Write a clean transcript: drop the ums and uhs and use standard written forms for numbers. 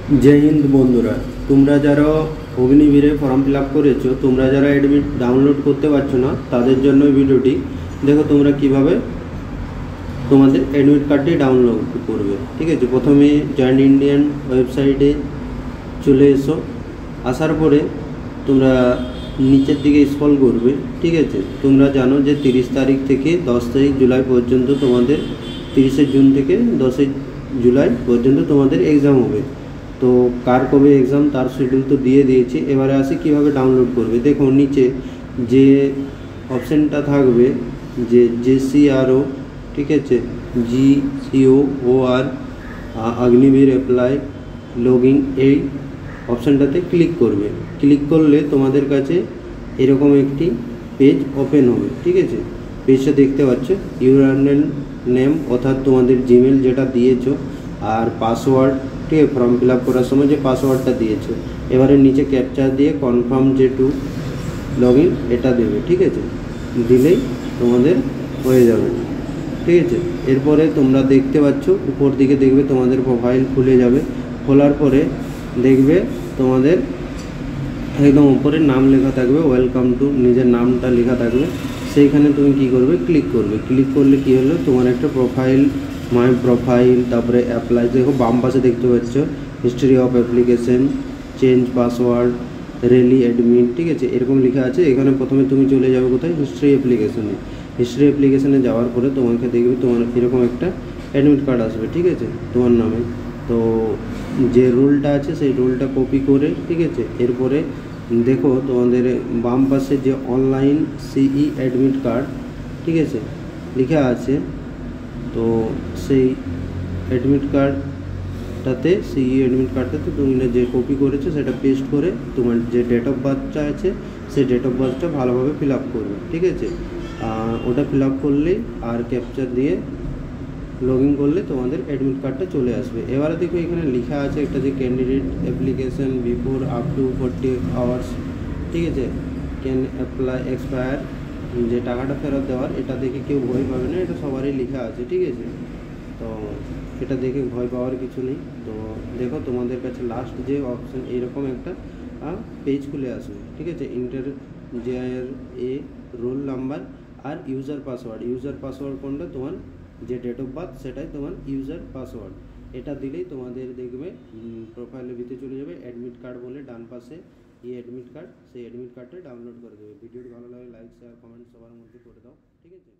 जय हिंद बंधुरा तुम्हारा যারা অগ্নিবীরে ফর্ম ফিল আপ করেছো তোমরা যারা অ্যাডমিট ডাউনলোড করতে পারছো না তাদের জন্য ভিডিওটি দেখো তোমরা কিভাবে তোমাদের অ্যাডমিট কার্ডটি ডাউনলোড করবে। ঠিক আছে, প্রথমে জয়েন্ট ইন্ডিয়ান ওয়েবসাইটে চলে এসো। আসার পরে তোমরা নিচের দিকে স্ক্রল করবে। ঠিক আছে, তোমরা জানো যে 30 তারিখ থেকে 10 জুলাই পর্যন্ত তোমাদের 30 জুন থেকে 10 জুলাই পর্যন্ত তোমাদের এক্সাম হবে। তো কার কবে এক্সাম তার শিডিউল তো দিয়ে দিয়েছি। এবারে আসি কিভাবে ডাউনলোড করবে। দেখো নিচে যে অপশানটা থাকবে যে JCRO, ঠিক আছে, GCOOR অগ্নিবীর অ্যাপ্লাই লগইন, এই অপশানটাতে ক্লিক করবে। ক্লিক করলে তোমাদের কাছে এরকম একটি পেজ ওপেন হবে। ঠিক আছে, পেজটা দেখতে পাচ্ছ, ইউআরএল নেম অর্থাৎ তোমাদের জিমেল যেটা দিয়েছো আর পাসওয়ার্ড, ঠিক আছে, ফর্ম ফিল আপ করার সময় যে পাসওয়ার্ডটা দিয়েছো। এবারে নিচে ক্যাপচার দিয়ে কনফার্ম যে টু লগ ইন এটা দেবে। ঠিক আছে, দিলেই তোমাদের হয়ে যাবে। ঠিক আছে, এরপরে তোমরা দেখতে পাচ্ছ উপর দিকে দেখবে তোমাদের প্রোফাইল খুলে যাবে। খোলার পরে দেখবে তোমাদের একদম উপরে নাম লেখা থাকবে, ওয়েলকাম টু, নিজের নামটা লেখা থাকবে। সেইখানে তুমি কি করবে, ক্লিক করবে। ক্লিক করলে কি হলো, তোমার একটা প্রোফাইল, মাই প্রোফাইল, তারপরে অ্যাপ্লাই, দেখো বাম পাশে দেখতে পাচ্ছ history of application, change password, রেলি অ্যাডমিট। ঠিক আছে, এরকম লেখা আছে। এখানে প্রথমে তুমি চলে যাবে কোথায়, হিস্ট্রি অ্যাপ্লিকেশনে। হিস্ট্রি অ্যাপ্লিকেশনে যাওয়ার পরে তোমাকে দেখবে তোমার এরকম একটা অ্যাডমিট কার্ড আসবে। ঠিক আছে, তোমার নামে। তো যে রোলটা আছে সেই রোলটা কপি করে, ঠিক আছে, এরপরে দেখো তোমাদের বাম পাশে যে অনলাইন সিই অ্যাডমিট কার্ড, ঠিক আছে, লেখা আছে। তো সেই অ্যাডমিট কার্ডটাতে, সিই অ্যাডমিট কার্ডটাতে তুমি যে কপি করেছো সেটা পেস্ট করে তোমার যে ডেট অফ বার্থটা আছে সেই ডেট অফ বার্থটা ভালোভাবে ফিল আপ করবে। ঠিক আছে, ওটা ফিল আপ করলেই আর ক্যাপচার দিয়ে লগ ইন করলে তোমাদের অ্যাডমিট কার্ডটা চলে আসবে। এবারে দেখো এখানে লেখা আছে একটা যে candidate application before up to 40 hours, ঠিক আছে, ক্যান অ্যাপ্লাই এক্সপায়ার, যে টাকাটা ফেরত দেওয়ার, এটা দেখে কেউ ভয় পাবে না, এটা সবারই লেখা আছে। ঠিক আছে, তো এটা দেখে ভয় পাওয়ার কিছু নেই। তো দেখো তোমাদের কাছে লাস্ট যে অপশান এইরকম একটা পেজ খুলে আসবে। ঠিক আছে, ইন্টার JIR রোল নাম্বার আর ইউজার পাসওয়ার্ড। ইউজার পাসওয়ার্ড কোনটা, তোমার যে ডেট অফ বার্থ সেটাই তোমার ইউজার পাসওয়ার্ড। এটা দিলেই তোমাদের দেখবে প্রোফাইলের ভিতরে চলে যাবে। অ্যাডমিট কার্ড বলে ডান পাশে অ্যাডমিট কার্ড, সেই অ্যাডমিট কার্ডটা ডাউনলোড করে দেবে। ভিডিওটি ভালো লাগে লাইক শেয়ার কমেন্ট সবার মধ্যে করে দাও। ঠিক আছে।